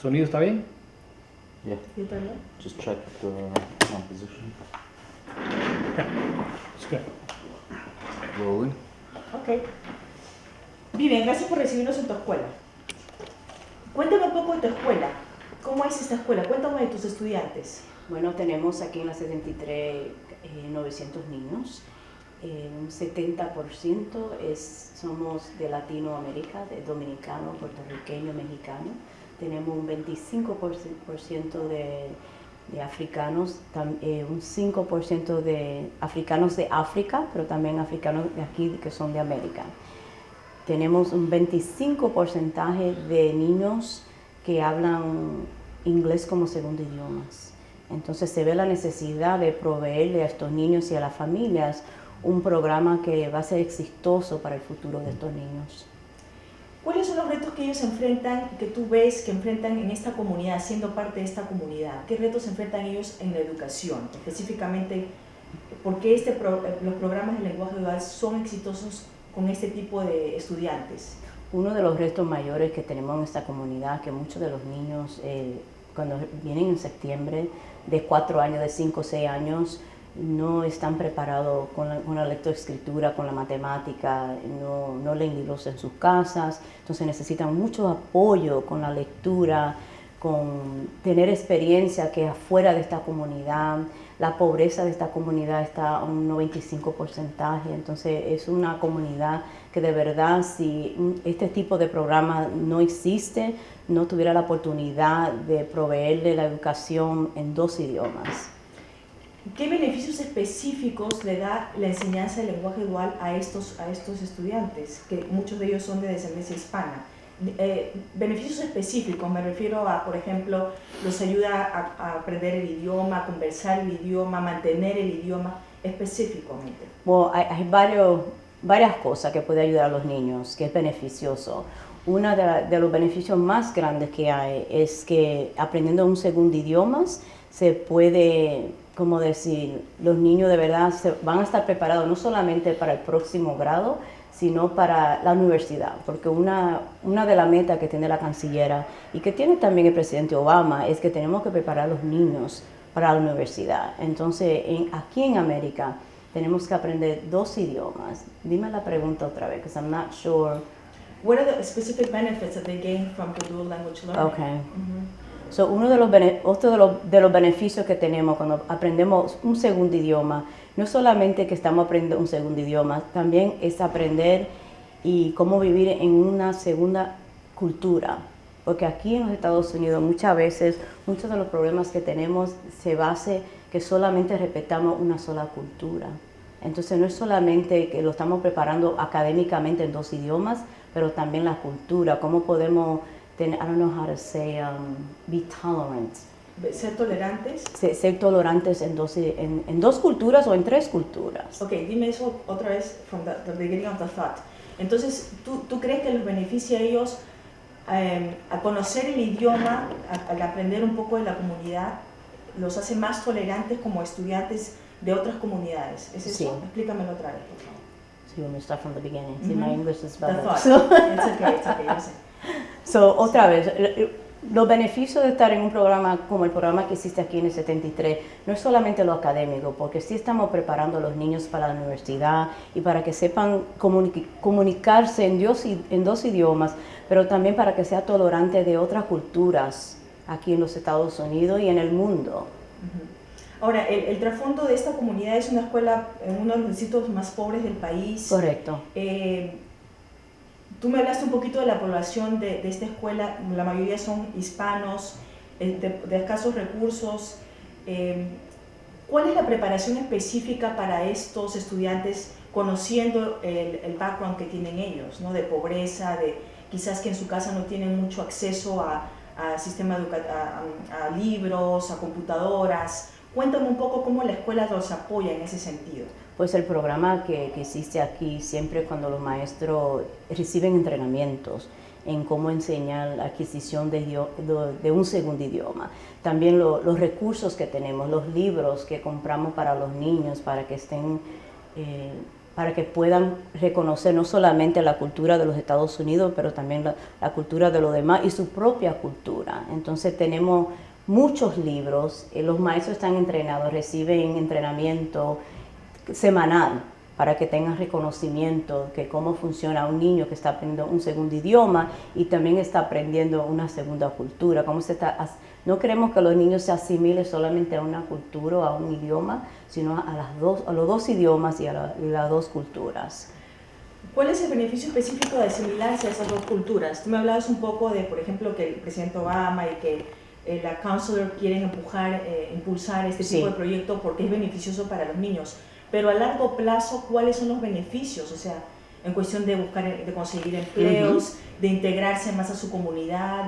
¿Sonido está bien? Yeah. ¿Sí está bien? Just check the composition. Yeah, it's good. Rolling. Ok. Vivian, gracias por recibirnos en tu escuela. Cuéntame un poco de tu escuela. ¿Cómo es esta escuela? Cuéntame de tus estudiantes. Bueno, tenemos aquí en la 73 900 niños. Un 70% somos de Latinoamérica, de dominicano, puertorriqueño, mexicano. Tenemos un 25% de africanos, un 5% de africanos de África, pero también africanos de aquí que son de América. Tenemos un 25% de niños que hablan inglés como segundo idioma. Entonces se ve la necesidad de proveerle a estos niños y a las familias un programa que va a ser exitoso para el futuro de estos niños. ¿Cuáles son los retos que ellos enfrentan, que tú ves que enfrentan en esta comunidad, siendo parte de esta comunidad? ¿Qué retos enfrentan ellos en la educación? Específicamente, ¿por qué los programas de lenguaje dual son exitosos con este tipo de estudiantes? Uno de los retos mayores que tenemos en esta comunidad, que muchos de los niños cuando vienen en septiembre, de 4 años, de 5 o 6 años, no están preparados con la lectoescritura, con la matemática, no leen libros en sus casas, entonces necesitan mucho apoyo con la lectura, con tener experiencia que afuera de esta comunidad, la pobreza de esta comunidad está a un 95%, entonces es una comunidad que de verdad si este tipo de programa no existe, no tuviera la oportunidad de proveerle la educación en 2 idiomas. ¿Qué beneficios específicos le da la enseñanza del lenguaje dual a estos estudiantes, que muchos de ellos son de descendencia hispana? Beneficios específicos, me refiero a, por ejemplo, los ayuda a aprender el idioma, a conversar el idioma, a mantener el idioma específicamente. Bueno, hay varias cosas que puede ayudar a los niños, que es beneficioso. Uno de los beneficios más grandes que hay es que aprendiendo un segundo idioma se puede, como decir, los niños de verdad van a estar preparados no solamente para el próximo grado, sino para la universidad, porque una de las metas que tiene la cancillera y que tiene también el presidente Obama es que tenemos que preparar a los niños para la universidad. Entonces, aquí en América tenemos que aprender 2 idiomas. Dime la pregunta otra vez, because I'm not sure. What are the specific benefits that they gain from the dual language learning? Okay. So, otro de los beneficios que tenemos cuando aprendemos un segundo idioma, no solamente que estamos aprendiendo un segundo idioma, también es aprender y cómo vivir en una segunda cultura. Porque aquí en los Estados Unidos muchas veces, muchos de los problemas que tenemos se basa que solamente respetamos una sola cultura. Entonces no es solamente que lo estamos preparando académicamente en 2 idiomas, pero también la cultura, cómo podemos I don't know how to say, be tolerant. ¿Ser tolerantes? Ser tolerantes en 2 culturas o en 3 culturas. Ok, dime eso otra vez from the beginning of the thought. Entonces, ¿tú crees que los beneficia a ellos a conocer el idioma, al aprender un poco de la comunidad, los hace más tolerantes como estudiantes de otras comunidades? ¿Es eso? Sí. Explícamelo otra vez, por favor. So you want me to start from the beginning? See, my English is The better. thought. So, It's okay, yo sé. so, otra vez, los beneficios de estar en un programa como el programa que existe aquí en el 73 no es solamente lo académico, porque sí estamos preparando a los niños para la universidad y para que sepan comunicarse en 2 idiomas, pero también para que sea tolerante de otras culturas aquí en los Estados Unidos y en el mundo. Ahora, el trasfondo de esta comunidad es una escuela en uno de los distritos más pobres del país. Correcto. Tú me hablaste un poquito de la población de esta escuela, la mayoría son hispanos, de escasos recursos. ¿Cuál es la preparación específica para estos estudiantes, conociendo el background que tienen ellos, ¿no? De pobreza, de quizás que en su casa no tienen mucho acceso a libros, a computadoras? Cuéntame un poco cómo la escuela los apoya en ese sentido. Pues el programa que existe aquí, siempre cuando los maestros reciben entrenamientos en cómo enseñar la adquisición de un segundo idioma. También los recursos que tenemos, los libros que compramos para los niños, para que estén para que puedan reconocer no solamente la cultura de los Estados Unidos, pero también la cultura de los demás y su propia cultura. Entonces tenemos muchos libros, los maestros están entrenados, reciben entrenamiento semanal para que tengan reconocimiento de cómo funciona un niño que está aprendiendo un segundo idioma y también está aprendiendo una segunda cultura. No queremos que los niños se asimilen solamente a una cultura o a un idioma, sino a los dos idiomas y a las dos culturas. ¿Cuál es el beneficio específico de asimilarse a esas dos culturas? Tú me hablabas un poco de, por ejemplo, que el presidente Obama y que la Counselor quieren impulsar este tipo de proyecto porque es beneficioso para los niños. Pero a largo plazo, ¿cuáles son los beneficios? O sea, en cuestión de de conseguir empleos, de integrarse más a su comunidad,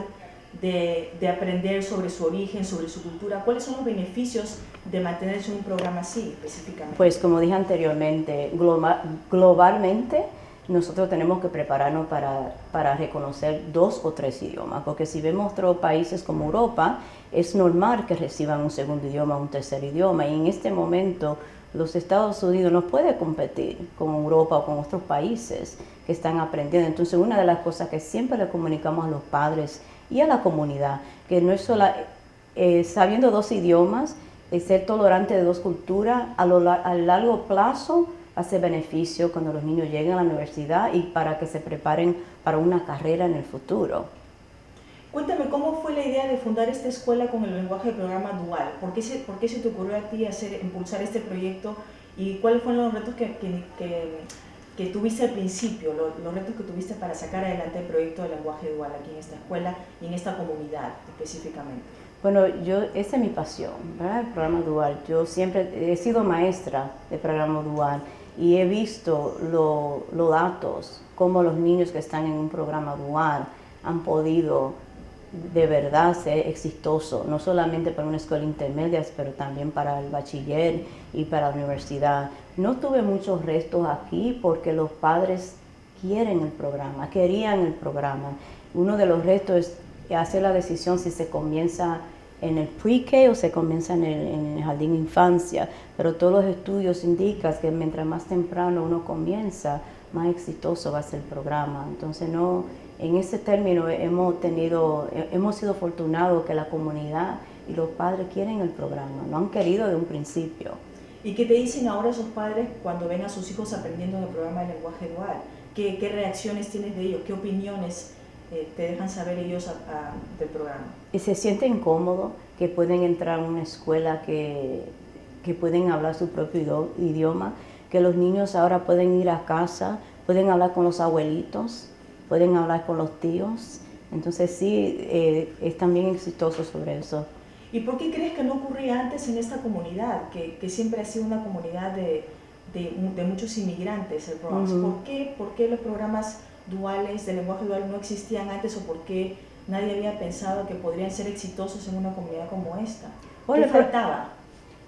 de aprender sobre su origen, sobre su cultura. ¿Cuáles son los beneficios de mantenerse en un programa así específicamente? Pues como dije anteriormente, globalmente nosotros tenemos que prepararnos para reconocer 2 o 3 idiomas, porque si vemos otros países como Europa, es normal que reciban un segundo idioma, un tercer idioma, y en este momento los Estados Unidos no pueden competir con Europa o con otros países que están aprendiendo. Entonces, una de las cosas que siempre le comunicamos a los padres y a la comunidad, que no es solo sabiendo 2 idiomas, ser tolerante de 2 culturas, a largo plazo hace beneficio cuando los niños lleguen a la universidad y para que se preparen para una carrera en el futuro. Cuéntame, ¿cómo fue la idea de fundar esta escuela con el lenguaje del programa dual? ¿Por qué se te ocurrió a ti impulsar este proyecto y cuáles fueron los retos que tuviste al principio, los retos que tuviste para sacar adelante el proyecto de lenguaje dual aquí en esta escuela y en esta comunidad específicamente? Bueno, esa es mi pasión, ¿verdad? El programa dual. Yo siempre he sido maestra del programa dual y he visto los datos, cómo los niños que están en un programa dual han podido de verdad ser exitosos, no solamente para una escuela intermedia, pero también para el bachiller y para la universidad. No tuve muchos retos aquí porque los padres querían el programa. Uno de los retos es hacer la decisión si se comienza en el pre-K o se comienza en el jardín de infancia, pero todos los estudios indican que mientras más temprano uno comienza, más exitoso va a ser el programa. Entonces, en ese término hemos sido afortunados que la comunidad y los padres quieren el programa, lo han querido de un principio. ¿Y qué te dicen ahora esos padres cuando ven a sus hijos aprendiendo en el programa de lenguaje dual? ¿Qué reacciones tienes de ellos? ¿Qué opiniones te dejan saber ellos del programa? Y se sienten cómodos, que pueden entrar a una escuela que pueden hablar su propio idioma, que los niños ahora pueden ir a casa, pueden hablar con los abuelitos, pueden hablar con los tíos. Entonces sí, es también exitoso sobre eso. ¿Y por qué crees que no ocurría antes en esta comunidad, que siempre ha sido una comunidad de muchos inmigrantes, el Bronx? ¿Por qué los programas duales de lenguaje dual no existían antes o por qué nadie había pensado que podrían ser exitosos en una comunidad como esta? ¿Qué faltaba?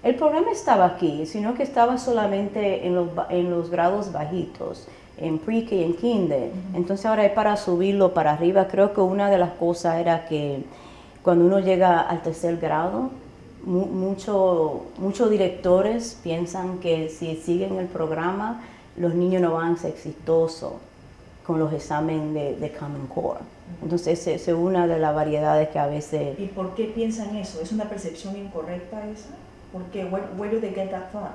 El programa estaba aquí, sino que estaba solamente en los grados bajitos, en pre-K y en kinder. Entonces ahora es para subirlo para arriba. Creo que una de las cosas era que cuando uno llega al 3er grado, muchos directores piensan que si siguen el programa, los niños no van a ser exitosos con los exámenes de Common Core. Entonces, esa es una de las variedades que a veces... ¿Y por qué piensan eso? ¿Es una percepción incorrecta esa? ¿Por qué? Where do they get that thought?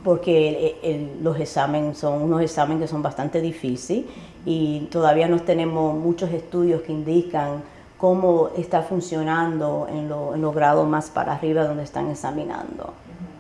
Porque los exámenes son unos exámenes que son bastante difíciles y todavía no tenemos muchos estudios que indican cómo está funcionando en los grados más para arriba donde están examinando.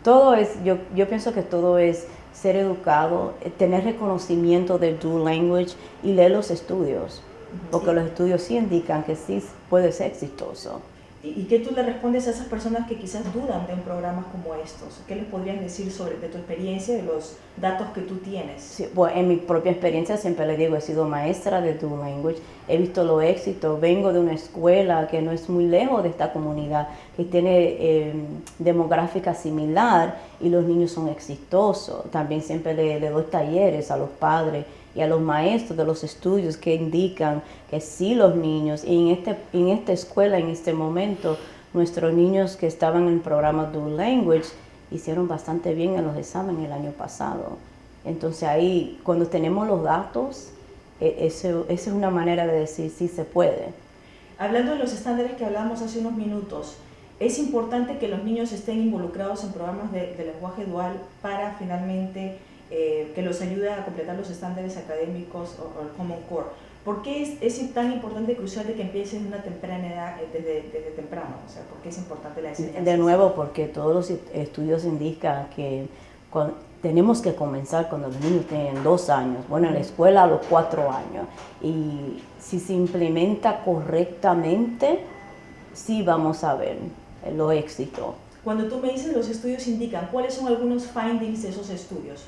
Todo es, yo pienso que todo es ser educado, tener reconocimiento del dual language y leer los estudios, porque los estudios sí indican que sí puede ser exitoso. ¿Y qué tú le respondes a esas personas que quizás dudan de un programa como estos? ¿Qué les podrías decir de tu experiencia, de los datos que tú tienes? Sí, pues en mi propia experiencia siempre le digo, he sido maestra de dual language, he visto los éxitos, vengo de una escuela que no es muy lejos de esta comunidad, que tiene demográfica similar y los niños son exitosos. También siempre le doy talleres a los padres y a los maestros de los estudios que indican que sí los niños, y en esta escuela en este momento, nuestros niños que estaban en el programa Dual Language hicieron bastante bien en los exámenes el año pasado. Entonces ahí, cuando tenemos los datos, esa es una manera de decir sí se puede. Hablando de los estándares que hablamos hace unos minutos, es importante que los niños estén involucrados en programas de lenguaje dual para finalmente que los ayude a completar los estándares académicos o el Common Core. ¿Por qué es tan importante, crucial, de que empiecen en una temprana edad, desde temprano? O sea, ¿por qué es importante la enseñanza? De nuevo, porque todos los estudios indican que tenemos que comenzar cuando los niños tienen 2 años, bueno, en la escuela a los 4 años. Y si se implementa correctamente, sí vamos a ver los éxitos. Cuando tú me dices los estudios indican, ¿cuáles son algunos findings de esos estudios?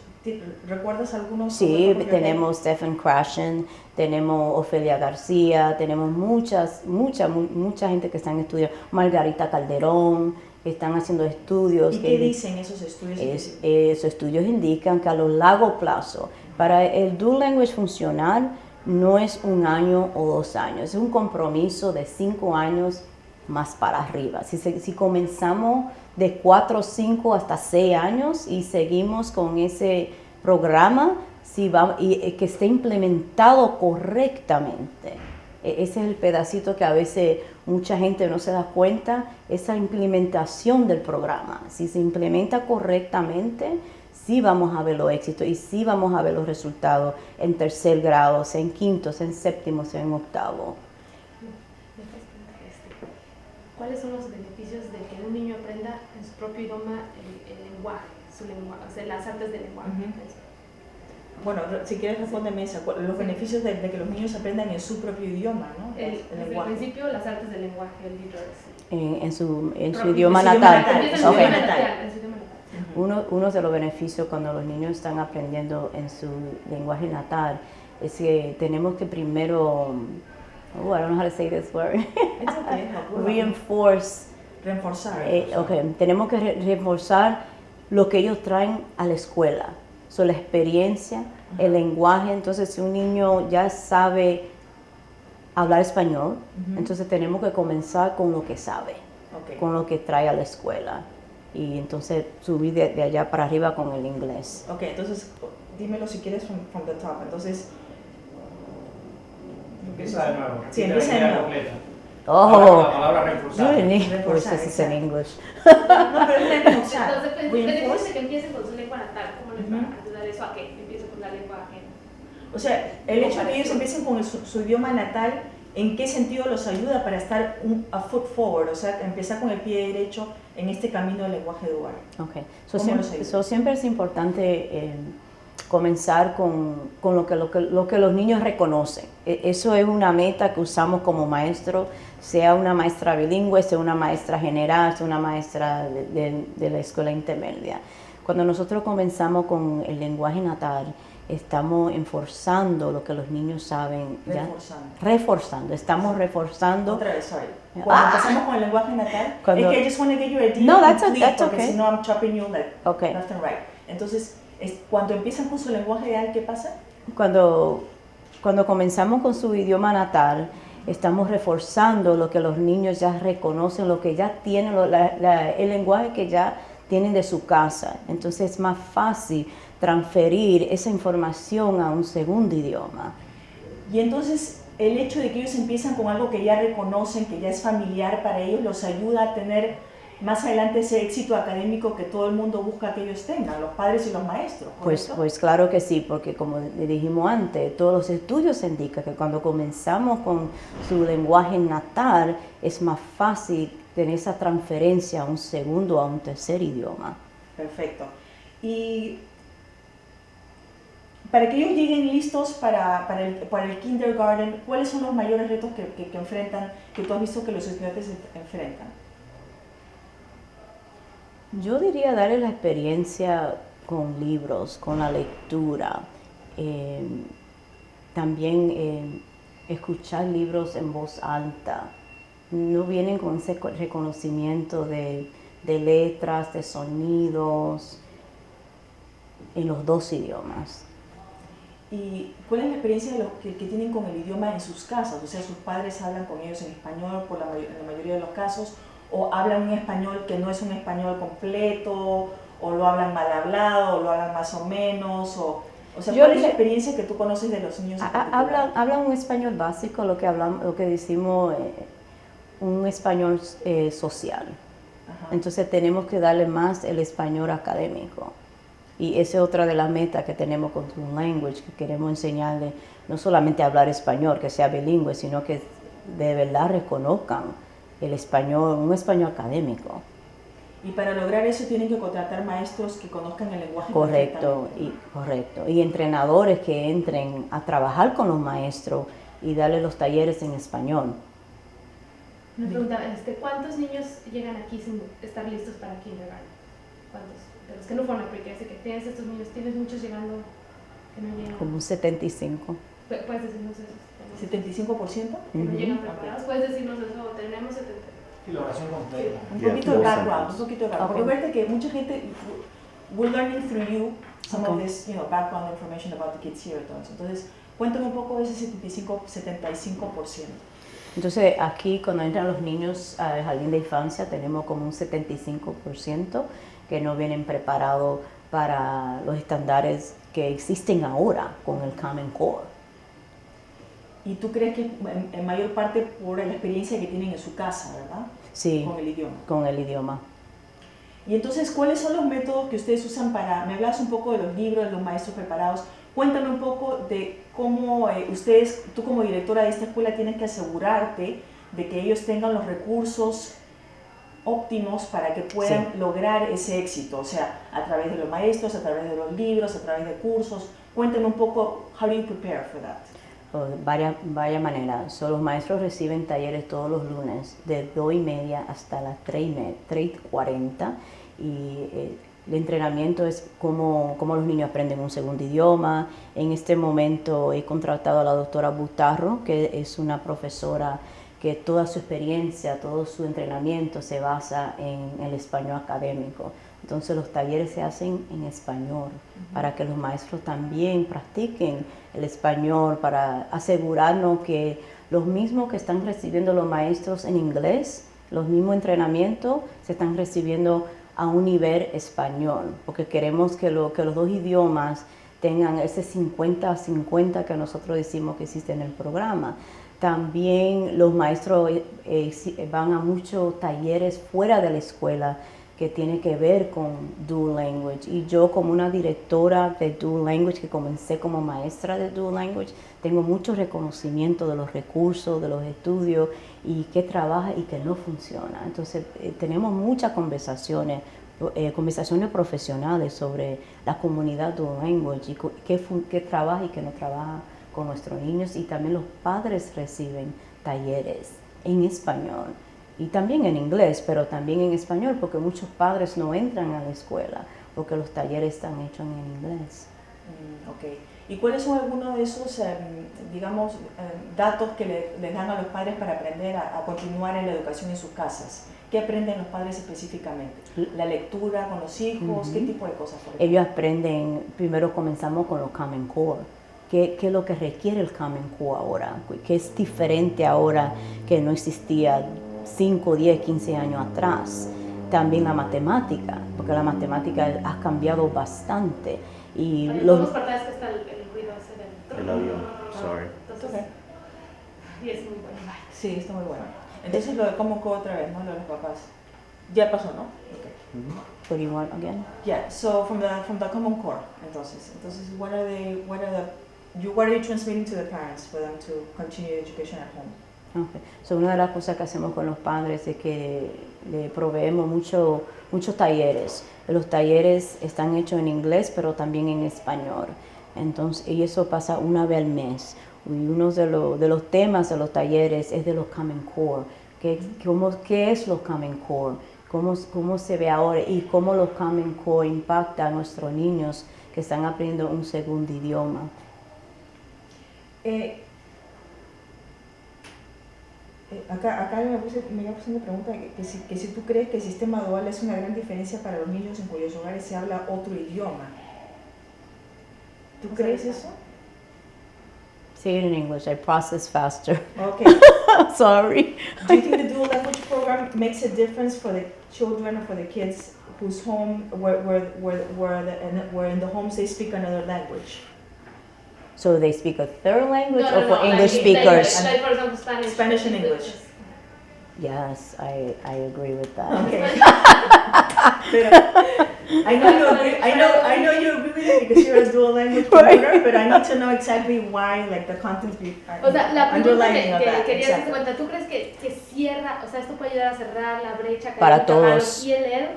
¿Recuerdas algunos? Sí, tenemos Stephen Krashen, tenemos Ofelia García, tenemos mucha gente que están estudiando, Margarita Calderón, que están haciendo estudios. ¿Y qué dicen esos estudios? Esos estudios indican que a lo largo plazo, para el Dual Language funcionar, no es 1 año o 2 años, es un compromiso de 5 años más para arriba. Si comenzamos de 4, 5 hasta 6 años y seguimos con ese programa, y que esté implementado correctamente. Ese es el pedacito que a veces mucha gente no se da cuenta, esa implementación del programa. Si se implementa correctamente, sí vamos a ver los éxitos y sí vamos a ver los resultados en 3er grado, sea en 5º, sea en 7º, sea en 8º. ¿Cuáles son los beneficios de que un niño aprenda en su propio idioma el lenguaje, su lenguaje, o sea, las artes del lenguaje? Bueno, si quieres respóndeme esa, los beneficios de que los niños aprendan en su propio idioma, ¿no? Desde el principio, las artes del lenguaje, el literacy. En su Pero idioma en su natal. idioma natal. En su Ok. idioma natal, en su idioma natal. Uno de los beneficios cuando los niños están aprendiendo en su lenguaje natal es que tenemos que primero, I don't know how to say this word, It's okay, reforzar. Reforzar. Tenemos que reforzar lo que ellos traen a la escuela, la experiencia, el lenguaje. Entonces, si un niño ya sabe hablar español, entonces tenemos que comenzar con lo que sabe, con lo que trae a la escuela, y entonces subir de allá para arriba con el inglés. Ok, entonces dímelo si quieres from the top. Entonces, Empieza de nuevo. Sí, Repite empieza la de idea nuevo. completa. Oh, La palabra reforzar. you need Reforzar, this is in exacto. English. no, pero es reforzar. Entonces, beneficios de que empiecen con su lengua natal, ¿cómo les va a ayudar eso a que empiecen con la lengua ajena? O sea, el hecho de que ellos empiecen con su idioma natal, ¿en qué sentido los ayuda para estar a foot forward? O sea, empezar con el pie derecho en este camino del lenguaje dual. Okay. ¿Cómo los ayuda? Siempre es importante comenzar con lo que los niños reconocen. Eso es una meta que usamos como maestro, sea una maestra bilingüe, sea una maestra general, sea una maestra de la escuela intermedia. Cuando nosotros comenzamos con el lenguaje natal, estamos enforzando lo que los niños saben. Estamos reforzando. Otra vez, sorry. Cuando empezamos con el lenguaje natal, es que I just want to get your idea No, that's porque okay. si no I'm chopping you like Okay. left and right. Entonces, cuando empiezan con su lenguaje real, ¿qué pasa? Cuando comenzamos con su idioma natal, estamos reforzando lo que los niños ya reconocen, lo que ya tienen, el lenguaje que ya tienen de su casa. Entonces es más fácil transferir esa información a un segundo idioma. Y entonces el hecho de que ellos empiezan con algo que ya reconocen, que ya es familiar para ellos, los ayuda a tener más adelante ese éxito académico que todo el mundo busca que ellos tengan, los padres y los maestros, ¿correcto? Pues claro que sí, porque como le dijimos antes, todos los estudios indican que cuando comenzamos con su lenguaje natal es más fácil tener esa transferencia a un segundo o a un tercer idioma. Perfecto. Y para que ellos lleguen listos para el kindergarten, ¿cuáles son los mayores retos que enfrentan, que tú has visto que los estudiantes enfrentan? Yo diría darle la experiencia con libros, con la lectura, también escuchar libros en voz alta. No vienen con ese reconocimiento de letras, de sonidos, en los 2 idiomas. ¿Y cuál es la experiencia de los que tienen con el idioma en sus casas? O sea, sus padres hablan con ellos en español en la mayoría de los casos, o hablan un español que no es un español completo, o lo hablan mal hablado, o lo hablan más o menos, o sea, Yo ¿cuál es la le- experiencia que tú conoces de los niños en particular? Hablan un español básico, lo que hablamos, lo que decimos, un español social. Ajá. Entonces tenemos que darle más el español académico. Y esa es otra de las metas que tenemos con Dual Language, que queremos enseñarle no solamente a hablar español, que sea bilingüe, sino que de verdad reconozcan el español, un español académico. Y para lograr eso tienen que contratar maestros que conozcan el lenguaje Correcto, perfectamente. correcto. Y entrenadores que entren a trabajar con los maestros y darle los talleres en español. Una pregunta, ¿cuántos niños llegan aquí sin estar listos para kindergarten? ¿Cuántos? De los que no fueron a pre-K, así que tienes estos niños, tienes muchos llegando que no llegan. Como un 75. ¿Puedes decirnos eso? ¿75%? Que no Ujú. llegan preparados. ¿Puedes decirnos eso? Tenemos 70. Y la oración completa. Un Yeah, poquito de full background, sentence. un poquito de background. Okay. Porque acuérdate que mucha gente, we're learning through you some of Okay. this, background information about the kids here. Entonces, cuéntame un poco de ese 75%. Entonces aquí cuando entran los niños al jardín de infancia tenemos como un 75% que no vienen preparados para los estándares que existen ahora con el Common Core. Y tú crees que en mayor parte por la experiencia que tienen en su casa, ¿verdad? Sí, Con el idioma. con el idioma. Y entonces, ¿cuáles son los métodos que ustedes usan para, me hablas un poco de los libros, de los maestros preparados, cuéntame un poco de cómo ustedes, tú como directora de esta escuela tienes que asegurarte de que ellos tengan los recursos óptimos para que puedan lograr ese éxito, o sea, a través de los maestros, a través de los libros, a través de cursos. Cuéntame un poco, how do you prepare for that? Varias maneras. So, los maestros reciben talleres todos los lunes de 2:30 hasta las 3:40 y el entrenamiento es cómo los niños aprenden un segundo idioma. En este momento he contratado a la doctora Butarro, que es una profesora que toda su experiencia, todo su entrenamiento se basa en el español académico. Entonces los talleres se hacen en español para que los maestros también practiquen el español, para asegurarnos que los mismos que están recibiendo los maestros en inglés, los mismos entrenamientos se están recibiendo a un nivel español, porque queremos que los dos idiomas tengan ese 50-50 que nosotros decimos que existe en el programa. También los maestros van a muchos talleres fuera de la escuela que tiene que ver con Dual Language. Y yo como una directora de Dual Language, que comencé como maestra de Dual Language, tengo mucho reconocimiento de los recursos, de los estudios y qué trabaja y qué no funciona. Entonces tenemos muchas conversaciones profesionales sobre la comunidad Dual Language y qué trabaja y qué no trabaja con nuestros niños, y también los padres reciben talleres en español y también en inglés, pero también en español, porque muchos padres no entran a la escuela porque los talleres están hechos en inglés. Ok. ¿Y cuáles son algunos de esos, datos que les dan a los padres para aprender a continuar en la educación en sus casas? ¿Qué aprenden los padres específicamente? ¿La lectura con los hijos? ¿Qué tipo de cosas? Por ejemplo? Ellos aprenden, primero comenzamos con los Common Core. ¿Qué es lo que requiere el Common Core ahora? ¿Qué es diferente ahora que no existía 5, 10, 15 años atrás? También la matemática, porque la matemática ha cambiado bastante. Y Podemos cortar, es que está el ruido ese del... El avión, sorry. Entonces, y es muy bueno. Bye. Sí, está muy bueno. Entonces lo de Common Core otra vez, ¿no? Lo de los papás. Ya pasó, ¿no? Okay. What do you want again? Yeah, so from the Common Core, entonces what are you transmitting to the parents for them to continue education at home? Okay. So, una de las cosas que hacemos con los padres es que le proveemos muchos talleres. Los talleres están hechos en inglés, pero también en español. Entonces, y eso pasa una vez al mes. Y uno de los temas de los talleres es de los Common Core. ¿Qué es los Common Core? ¿Cómo se ve ahora? Y cómo los Common Core impactan a nuestros niños que están aprendiendo un segundo idioma. Acá me iba haciendo una pregunta que si tú crees que el sistema dual es una gran diferencia para los niños en cuyos hogares se habla otro idioma. ¿Tú crees eso? Say it in English. I process faster. Okay. Sorry. Do you think the dual language program makes a difference for the children or for the kids whose home, where in the homes they speak another language? So they speak a third language No, or for English like, speakers? Like, for example, Spanish. Spanish and English. Yes, I agree with that. Okay. Pero, I know you agree with it because you're a dual language promoter, but I need to know exactly why, like the content O sea, la pregunta underlining of que that. quería hacerte Exactly. cuenta, ¿tú crees que cierra, o sea, esto puede ayudar a cerrar la brecha Para académica para todos. los ELL,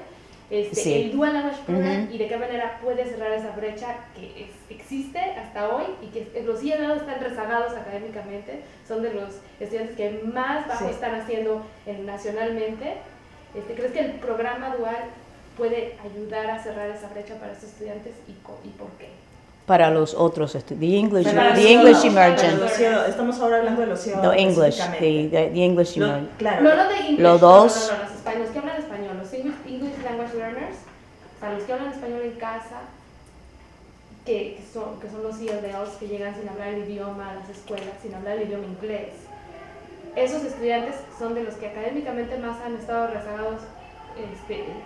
Sí. el Dual Language Program, Ujú. y de qué manera puede cerrar esa brecha que existe hasta hoy y que los ELL están rezagados académicamente, son de los estudiantes que más bajo Sí. están haciendo nacionalmente? ¿Crees que el programa dual puede ayudar a cerrar esa brecha para estos estudiantes y por qué? Para los otros the English, Para the los English ciudadanos, emergent, para los ciudadanos, estamos ahora hablando de los the ciudadanos. English, específicamente. the English Lo- emergent. claro. No de English, Los dos. no, los españoles que hablan español, los English Language Learners, o sea, los que hablan español en casa, que son los ELLs que llegan sin hablar el idioma a las escuelas, sin hablar el idioma inglés. Esos estudiantes son de los que académicamente más han estado rezagados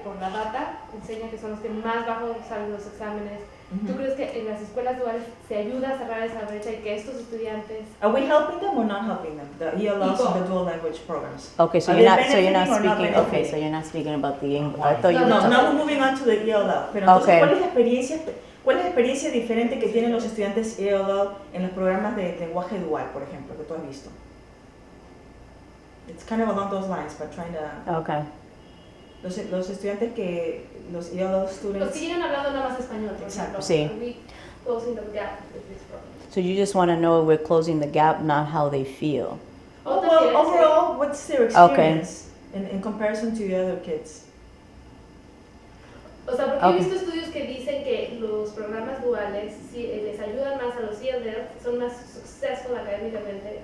por la data, enseña que son los que más bajo salen los exámenes. ¿Tú crees que en las escuelas duales se ayuda a cerrar esa brecha y que estos estudiantes... Are we helping them or not helping them? The ELLs and the dual language programs. Okay, so Are you're they not speaking. benefiting or not Okay, so benefiting? you're not speaking about the English. I thought you No, were No, talking. now we're moving on to the ELL. Pero entonces, Okay. ¿cuál es la experiencia diferente que tienen los estudiantes ELL en los programas de lenguaje dual, por ejemplo, que tú has visto? It's kind of along those lines, but trying to... Okay. Los estudiantes los ELL Los students... que llegan hablando nada más español, por Exacto. ejemplo. Sí. Are we closing the gap with this program? So you just want to know if we're closing the gap, not how they feel. Oh, También, well, sí. overall, what's their experience in comparison to the other kids? O sea, porque Okay. he visto estudios que dicen que los programas duales les ayudan más a los ELL, son más successful académicamente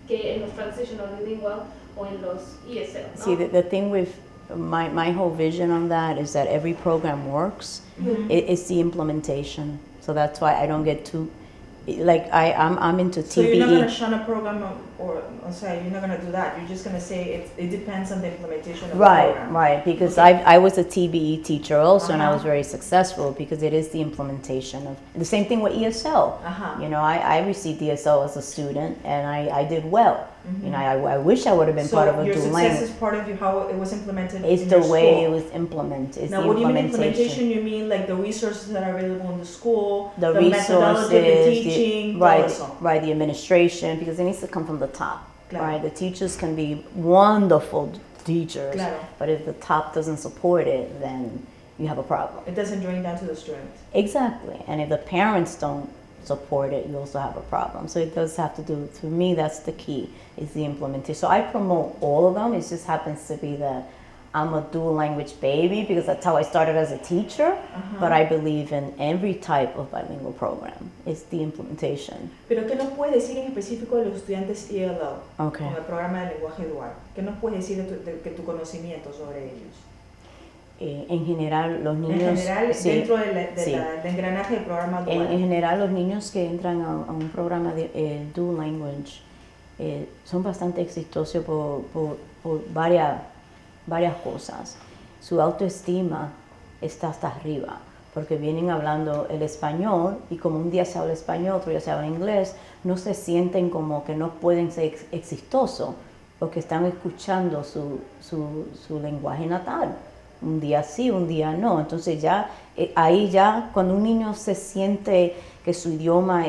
que en los transitional bilingual o en los ESL, ¿no? See, the thing with my whole vision on that is that every program works. Mhm. It's the implementation. So that's why I don't get too, like I'm into So you're not going to TBE. shun a program you're not going to do that. You're just going to say it depends on the implementation of Right, the program. right. Because Okay. I was a TBE teacher also, and I was Uh-huh. very successful because it is the implementation of the same thing with ESL. Ajá. You know, I received ESL as a student, and I did well. Mhm. You know, I wish I would have been So part of a your dual success language. is part of how it was implemented It's in the your way school. it was implemented. It's Now, the what do you mean implementation. implementation? You mean like the resources that are available in the school, The methodology of the resources, teaching, right, todo eso. right, the administration, because it needs to come from the top. Claro. Right, the teachers can be wonderful teachers, Claro. but if the top doesn't support it, then you have a problem. It doesn't drain down to the student. Exactly, and if the parents don't support it, you also have a problem. So it does have to do, for me, that's the key, is the implementation. So I promote all of them. It just happens to be that I'm a dual language baby because that's how I started as a teacher, Ajá. but I believe in every type of bilingual program. It's the implementation. Pero ¿qué nos puedes decir en específico de los estudiantes ELL Okay. con el programa de lenguaje dual? ¿Qué nos puedes decir de tu conocimiento sobre ellos? En general, los En niños... general, sí. dentro sí. del engranaje del programa En dual. general, los niños que entran a un programa de dual language son bastante exitosos por varias cosas. Su autoestima está hasta arriba, porque vienen hablando el español y como un día se habla español, otro día se habla inglés, no se sienten como que no pueden ser exitosos, porque están escuchando su lenguaje natal. Un día sí, un día no. Entonces ya, ahí ya, cuando un niño se siente que su idioma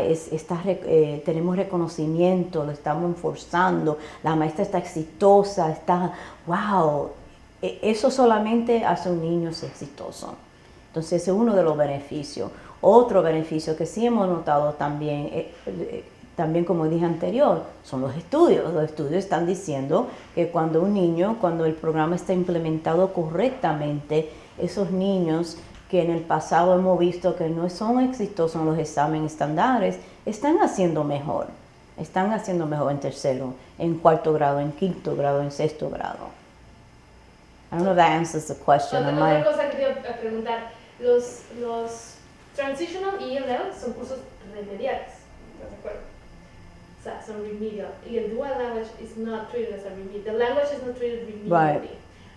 tenemos reconocimiento, lo estamos enforzando, la maestra está exitosa, wow, eso solamente hace un niño exitoso. Entonces ese es uno de los beneficios. Otro beneficio que sí hemos notado también, también como dije anterior, son los estudios. Los estudios están diciendo que cuando el programa está implementado correctamente, esos niños que en el pasado hemos visto que no son exitosos en los exámenes estándares, están haciendo mejor en tercero, en cuarto grado, en quinto grado, en sexto grado. I don't know if that answers the question. Otra cosa que te iba a preguntar, los Transitional ELL son cursos remediales, ¿estás de acuerdo? son remedial. Y el dual language is not treated as a remedial. The language is not treated remedially. Right.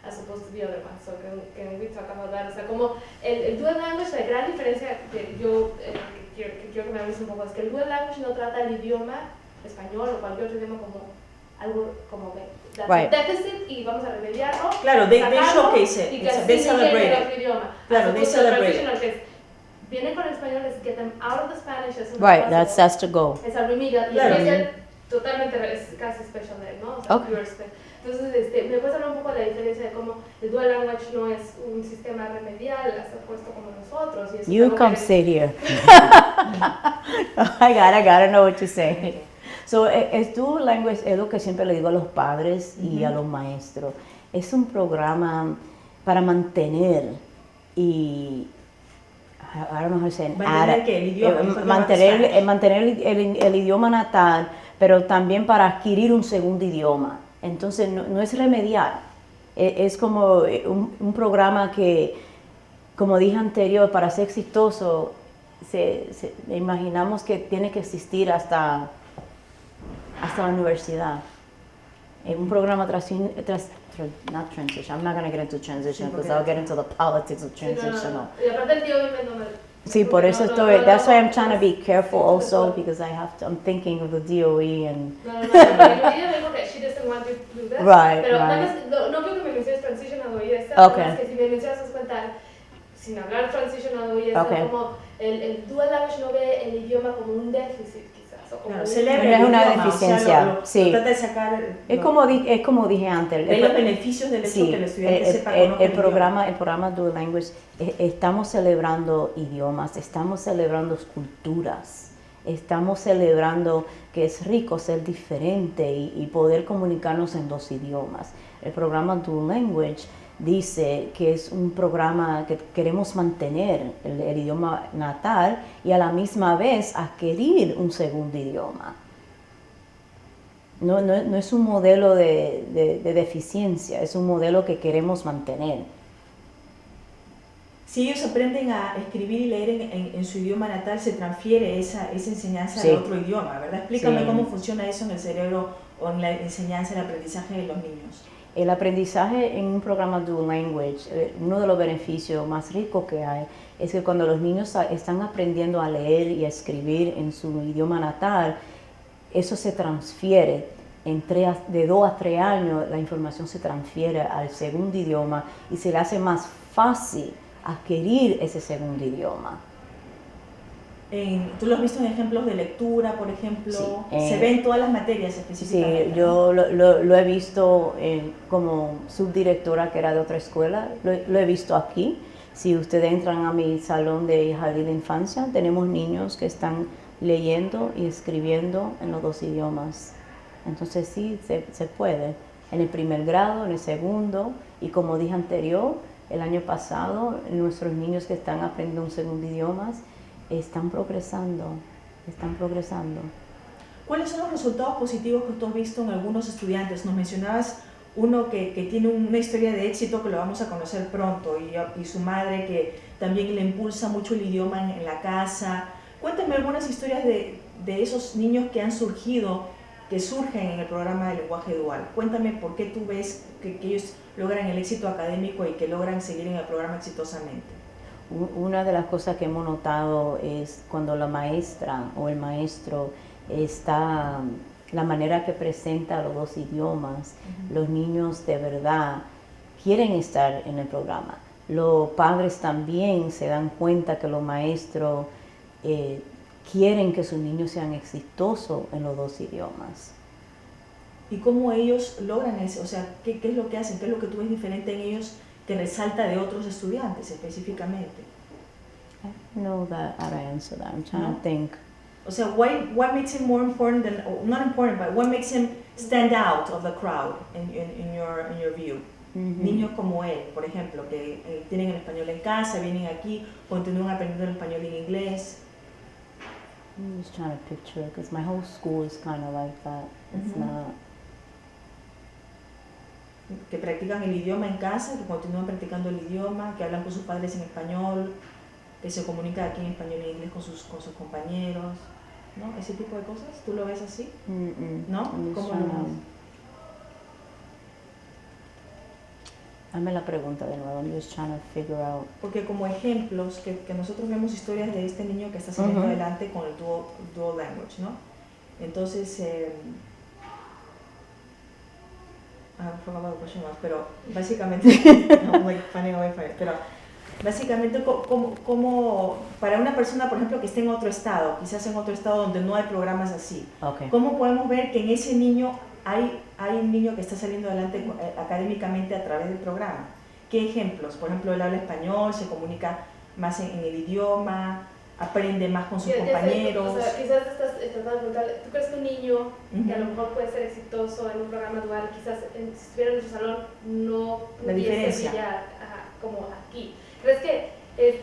As opposed to the other one. So can we talk about that? O sea, como el dual language, la gran diferencia que yo que quiero que me hables un poco es que el dual language no trata el idioma español o cualquier otro idioma como algo como que that's Right. a deficit y vamos a remediarlo. Claro, they sacarlo, showcase it. y que They así celebrate llegue it. el otro idioma. Claro, As they opposed to the celebrate it. transitional, que es, vienen con el español, es get them out of the Spanish as soon as Right, possible. that's the goal. Es a remedial y Claro. es totalmente, es casi special ed, ¿no? O sea, Okay. pure spec. Entonces, ¿me puedes hablar un poco de la diferencia de cómo el dual language no es un sistema remedial, hasta puesto como nosotros? Y eso es You algo come que- sit here. I gotta know what you're saying. So, el Dual Language es lo que siempre le digo a los padres y a los maestros. Es un programa para mantener y I don't know how to say it. Mantener que el idioma, mantener el idioma natal, pero también para adquirir un segundo idioma. Entonces no es remediar, es como un programa que, como dije anterior, para ser exitoso, imaginamos que tiene que existir hasta la universidad. Un programa not transition. I'm not going to get into transition because I'll get into the politics of Sí, no, transition. no. Y aparte el tío no me... Sí, por eso no, estoy. no, That's no, why I'm no, trying to no, be careful no, also no. because I'm thinking of the DOE and. No, ella dijo que she doesn't want to do that. Right, Pero nada right. más, no quiero que me menciones transitional o ESL, Okay. es que si me mencionas das cuenta, sin hablar transitional o ESL, Okay. como el dual language no ve el idioma como un déficit quizás, o como Claro, un- celebra No es el una idioma, deficiencia, o sea, lo sí. trata de sacar... Es como dije antes. Ve los beneficios del hecho Sí, que el estudiante sepa conozca el programa Dual Language, estamos celebrando idiomas, estamos celebrando culturas, estamos celebrando que es rico ser diferente y poder comunicarnos en dos idiomas. El programa Dual Language dice que es un programa que queremos mantener el idioma natal y a la misma vez adquirir un segundo idioma. No es un modelo de deficiencia, es un modelo que queremos mantener. Si ellos aprenden a escribir y leer en su idioma natal, se transfiere esa enseñanza Sí. a otro idioma, ¿verdad? Explícame Sí. cómo funciona eso en el cerebro o en la enseñanza, el aprendizaje de los niños. El aprendizaje en un programa Dual Language, uno de los beneficios más ricos que hay es que cuando los niños están aprendiendo a leer y a escribir en su idioma natal, eso se transfiere. De 2 a 3 años la información se transfiere al segundo idioma y se le hace más fácil adquirir ese segundo idioma. ¿Tú lo has visto en ejemplos de lectura, por ejemplo? Sí, ¿Se ven todas las materias Sí, específicamente? yo lo he visto como subdirectora que era de otra escuela, lo he visto aquí. Si ustedes entran a mi salón de jardín de infancia, tenemos niños que están leyendo y escribiendo en los dos idiomas. Entonces sí, se puede. En el primer grado, en el segundo, y como dije anterior, el año pasado, nuestros niños que están aprendiendo un segundo idioma están progresando. ¿Cuáles son los resultados positivos que tú has visto en algunos estudiantes? Nos mencionabas uno que tiene una historia de éxito que lo vamos a conocer pronto y su madre que también le impulsa mucho el idioma en la casa. Cuéntame algunas historias de esos niños que han surgido, que surgen en el programa de lenguaje dual. Cuéntame por qué tú ves que ellos logran el éxito académico y que logran seguir en el programa exitosamente. Una de las cosas que hemos notado es cuando la maestra o el maestro está, la manera que presenta los dos idiomas, los niños de verdad quieren estar en el programa. Los padres también se dan cuenta que los maestros quieren que sus niños sean exitosos en los dos idiomas. ¿Y cómo ellos logran eso? O sea, ¿qué es lo que hacen? ¿Qué es lo que tú ves diferente en ellos que resalta de otros estudiantes específicamente? I don't know how to answer that. I'm trying No. to think. O sea, what makes him more important than, or not important, but what makes him stand out of the crowd in your view? Niños como él, por ejemplo, que tienen el español en casa, vienen aquí, continúan aprendiendo el español y el inglés. I'm just trying to picture it because my whole school is kind of like that. It's not. Que practican el idioma en casa, que continúan practicando el idioma, que hablan con sus padres en español, que se comunican aquí en español y en inglés con sus compañeros. ¿no? Ese tipo de cosas. ¿Tú lo ves así? ¿No? I'm just ¿Cómo trying lo to- ves? Hazme la pregunta de nuevo. I'm just trying to figure out. Porque como ejemplos, que nosotros vemos historias de este niño que está saliendo Ujú. adelante con el dual language, ¿no? Entonces, I forgot what the question was, pero básicamente, I'm like finding a way for it, pero básicamente como para una persona, por ejemplo, que esté en otro estado, quizás en otro estado donde no hay programas así, Okay. ¿cómo podemos ver que en ese niño hay un niño que está saliendo adelante académicamente a través del programa? ¿Qué ejemplos? Por ejemplo, él habla español, se comunica más en el idioma, aprende más con sus compañeros. O sea, quizás estás tratando de preguntar, ¿tú crees que un niño que a lo Ujú. mejor puede ser exitoso en un programa dual, quizás si estuviera en nuestro salón no La pudiese diferencia. brillar como aquí? ¿Crees que es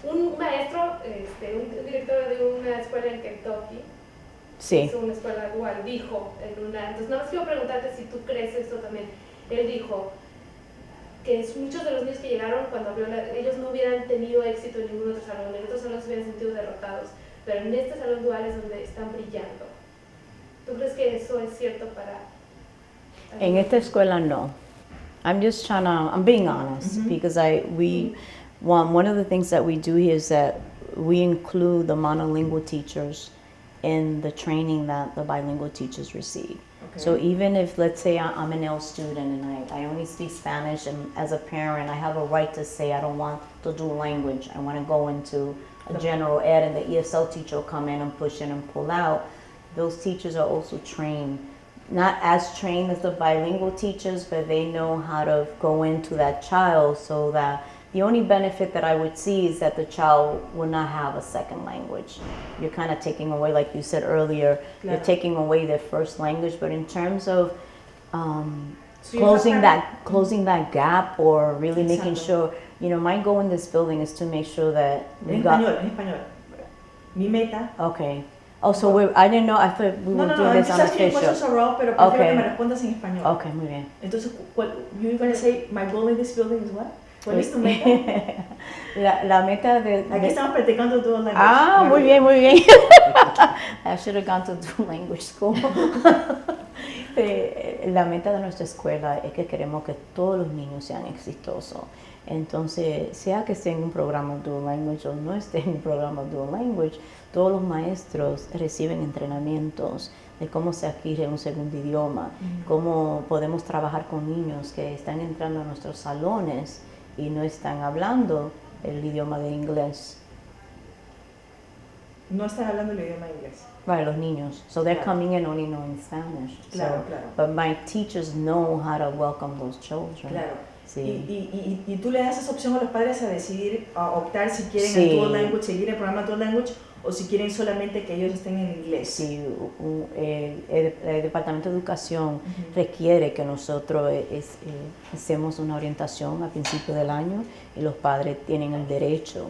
un maestro, un director de una escuela en Kentucky, Sí. es una escuela dual, dijo en una... Entonces, nada más quiero preguntarte si tú crees esto también. Él dijo que muchos de los niños que llegaron cuando abrió ellos no hubieran tenido éxito en ningún otro salón, en otros salones se hubieran sentido derrotados, pero en este salón dual es donde están brillando. ¿Tú crees que eso es cierto para...? En esta escuela no. I'm just trying to, I'm being honest because one of the things that we do here is that we include the monolingual teachers in the training that the bilingual teachers receive. Okay. So even if, let's say, I'm an L student and I only speak Spanish, and as a parent, I have a right to say I don't want to do language. I want to go into a general ed, and the ESL teacher will come in and push in and pull out. Those teachers are also trained, not as trained as the bilingual teachers, but they know how to go into that child so that the only benefit that I would see is that the child will not have a second language. You're kind of taking away, like you said earlier, Claro. you're taking away their first language. But in terms of So you have closing that gap or really making Exacto. sure, my goal in this building is to make sure that we En got. español, en español. Mi meta... Okay. Oh, so I didn't know. I thought we No, were no, doing no, this I'm just asking unofficial. questions overall, pero prefiero Okay. que me respondas en español. Okay, muy bien. Entonces, you're going to say, my goal in this building is what? ¿Cuál es tu meta? la meta de... Aquí estamos practicando dual language. Ah, muy bien, muy bien. I should have gone to do language school. La meta de nuestra escuela es que queremos que todos los niños sean exitosos. Entonces, sea que esté en un programa dual language o no esté en un programa dual language, todos los maestros reciben entrenamientos de cómo se adquiere un segundo idioma, cómo podemos trabajar con niños que están entrando a nuestros salones y no están hablando el idioma de inglés. No están hablando el idioma inglés. Right, los niños. So they're Claro. coming in only knowing Spanish. Claro, So, claro. but my teachers know how to welcome those children. Claro. Sí. Y tú le das esa opción a los padres a decidir, a optar si quieren Sí. el dual language, seguir el programa dual language, o si quieren solamente que ellos estén en inglés. Sí, el Departamento de Educación requiere que nosotros hacemos una orientación al principio del año y los padres tienen el derecho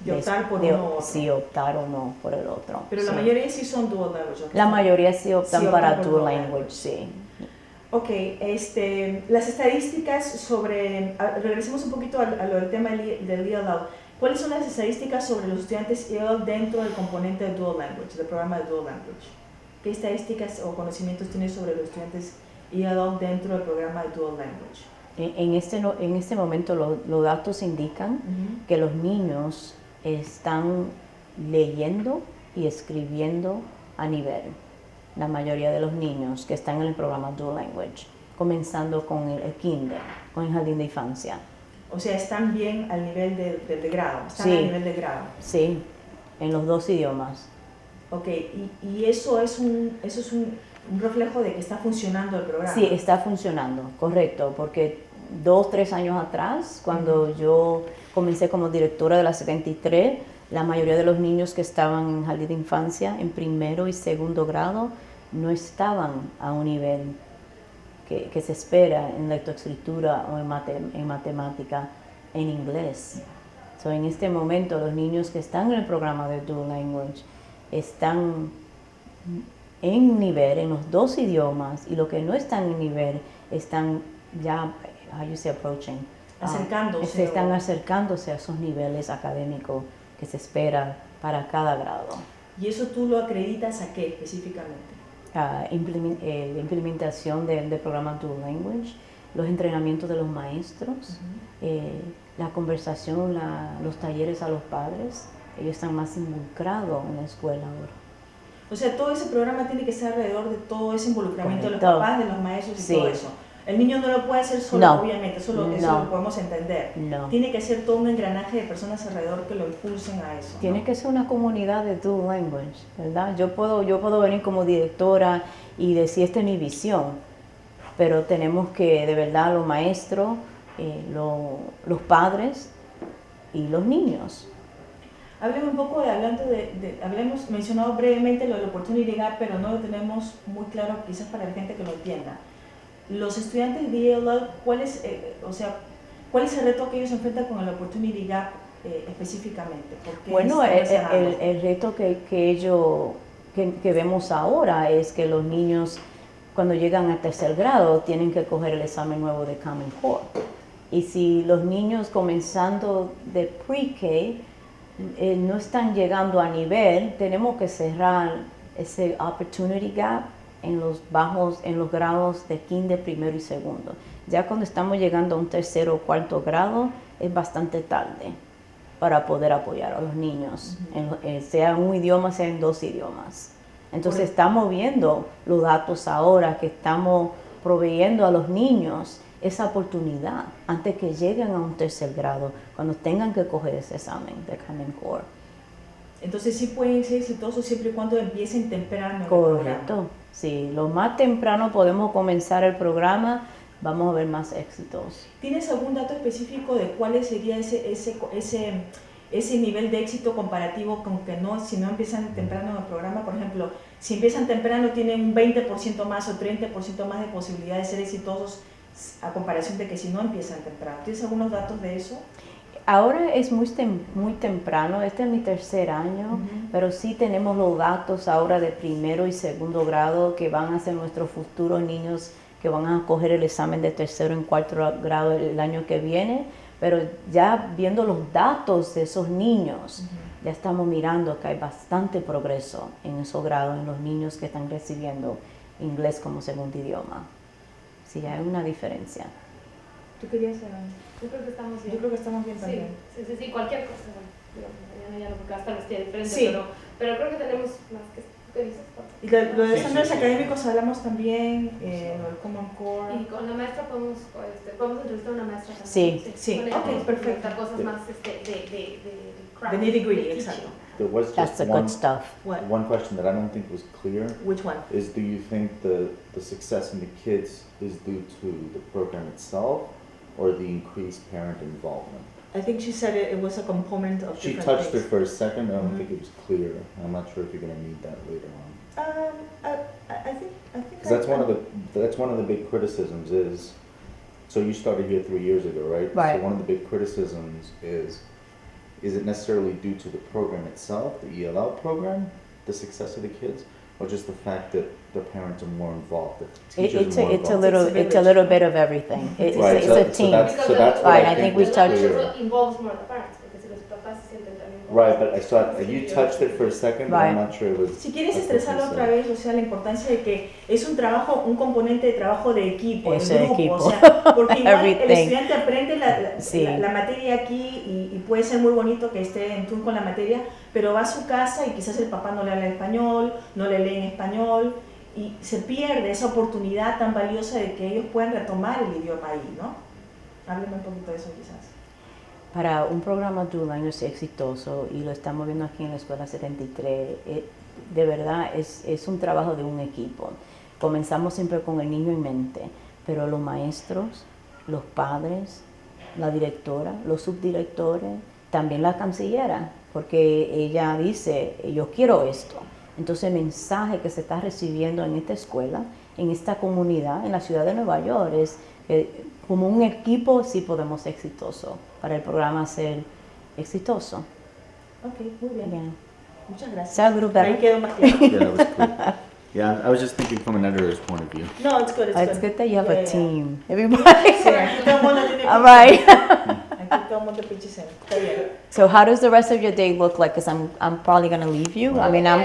De optar por uno u otro. Sí, optar o no por el otro. Pero la Sí. mayoría sí son dual language. ¿no? La mayoría sí optan Sí optan para por dual dual language, language. sí. Ok, las estadísticas sobre, regresemos un poquito a lo del tema del ELL. ¿Cuáles son las estadísticas sobre los estudiantes ELL dentro del componente de Dual Language, del programa de Dual Language? ¿Qué estadísticas o conocimientos tienes sobre los estudiantes ELL dentro del programa de Dual Language? En este momento los datos indican que los niños están leyendo y escribiendo a nivel. La mayoría de los niños que están en el programa Dual Language, comenzando con el kinder, con el jardín de infancia. O sea, están bien al nivel de grado, están Sí. al nivel de grado. Sí, en los dos idiomas. Ok, y eso es un reflejo de que está funcionando el programa. Sí, está funcionando, correcto, porque 2, 3 años atrás, cuando yo comencé como directora de la 73, la mayoría de los niños que estaban en jardín de infancia, en primero y segundo grado, no estaban a un nivel que se espera en lectoescritura o en matemática en inglés. So, en este momento, los niños que están en el programa de Dual Language están en nivel en los dos idiomas, y los que no están en nivel están ya, how you say, approaching, Acercándose. se están acercándose a esos niveles académicos que se espera para cada grado. ¿Y eso tú lo acreditas a qué específicamente? La implementación del programa Dual Language, los entrenamientos de los maestros, la conversación, los talleres a los padres. Ellos están más involucrados en la escuela ahora. O sea, todo ese programa tiene que ser alrededor de todo ese involucramiento de los Correcto. papás, de los maestros y Sí. todo eso. El niño no lo puede hacer solo, No. obviamente, eso No. lo podemos entender. No. Tiene que ser todo un engranaje de personas alrededor que lo impulsen a eso. Tiene ¿no? que ser una comunidad de Dual Language, ¿verdad? Yo puedo venir como directora y decir, esta es mi visión, pero tenemos que, de verdad, los maestros, los padres y los niños. Hablemos un poco hablemos mencionado brevemente lo del Opportunity Gap, pero no lo tenemos muy claro quizás para la gente que lo entienda. Los estudiantes de ELL, ¿cuál es el reto que ellos enfrentan con el Opportunity Gap específicamente? ¿Por qué Bueno, están reservados? el reto que vemos ahora es que los niños, cuando llegan a tercer grado, tienen que coger el examen nuevo de Common Core. Y si los niños comenzando de pre-K no están llegando a nivel, tenemos que cerrar ese opportunity gap en los grados de kinder, primero y segundo. Ya cuando estamos llegando a un tercero o cuarto grado, es bastante tarde para poder apoyar a los niños, sea en un idioma, sea en dos idiomas. Entonces estamos viendo los datos ahora que estamos proveyendo a los niños esa oportunidad antes que lleguen a un tercer grado, cuando tengan que coger ese examen de Common Core. Entonces sí pueden ser exitosos siempre y cuando empiecen temprano en el programa. Correcto, sí, lo más temprano podemos comenzar el programa, vamos a ver más éxitos. ¿Tienes algún dato específico de cuál sería ese nivel de éxito comparativo con que si no empiezan temprano en el programa? Por ejemplo, si empiezan temprano tienen un 20% más o 30% más de posibilidad de ser exitosos a comparación de que si no empiezan temprano. ¿Tienes algunos datos de eso? Ahora es muy temprano, este es mi tercer año, pero sí tenemos los datos ahora de primero y segundo grado que van a ser nuestros futuros niños que van a coger el examen de tercero y cuarto grado el año que viene, pero ya viendo los datos de esos niños, ya estamos mirando que hay bastante progreso en esos grados, en los niños que están recibiendo inglés como segundo idioma. Sí, hay una diferencia. ¿Tú querías saber? Yo creo que estamos bien. Yo creo que estamos bien Sí, también. sí, cualquier cosa. Bueno, digo, mañana ya no, porque va a estar vestida diferente, Sí. pero creo que tenemos más que... ¿Qué dices? Y lo de Sí, estándares sí, sí. académicos hablamos también, lo del Common Core. Y con la maestra podemos entrevistar a una maestra también. Sí, Con ella ok, podemos perfecto. preguntar cosas más de craft, The nitty-gritty, de exacto. There was That's just the good stuff. What? one question that I don't think was clear. Which one? Is do you think the success in the kids is due to the program itself or the increased parent involvement? I think she said it was a component of She different touched it things. for a second. I don't Mhm. think it was clear. I'm not sure if you're going to need that later on. I think. Because that's one of the big criticisms is. So you started here 3 years ago, right? Right. So one of the big criticisms is it necessarily due to the program itself, the ELL program, the success of the kids, or just the fact that the parents are more involved, that teachers are more It's a involved? little bit of everything. It's Right, a team. So that's what Right, I I think think we was touched- clear. involves more the parents, porque si los papás se sienten también Right, but I saw you touched it for a second, but I'm Right. not sure it was. Si quieres I thought you estresarlo said- otra vez, o sea, la importancia de que es un componente de trabajo de equipo, de Ese grupo, equipo. o sea, porque igual el Everything. estudiante aprende Sí. la materia aquí y puede ser muy bonito que esté en tune con la materia, pero va a su casa y quizás el papá no le habla español, no le lee en español y se pierde esa oportunidad tan valiosa de que ellos puedan retomar el idioma ahí, ¿no? Háblame un poquito de eso quizás. Para un programa Dual Language exitoso, y lo estamos viendo aquí en la Escuela 73, de verdad es un trabajo de un equipo. Comenzamos siempre con el niño en mente, pero los maestros, los padres, la directora, los subdirectores, también la cancillera, porque ella dice, yo quiero esto. Entonces el mensaje que se está recibiendo en esta escuela, en esta comunidad, en la ciudad de Nueva York, es que como un equipo sí podemos ser exitosos, para el programa ser exitoso. Ok, muy bien. Yeah. Muchas gracias. Sound a little better? Ahí quedó más claro. Yeah, that was cool. Yeah, I was just thinking from an editor's point of view. No, it's good, it's It's good that you have Yeah, a yeah. team. Everybody. Sí, aquí todo el mundo tiene All pinches. right. Aquí todo el mundo pinches. Está bien. So how does the rest of your day look like? Because I'm probably going to leave you. I mean, I'm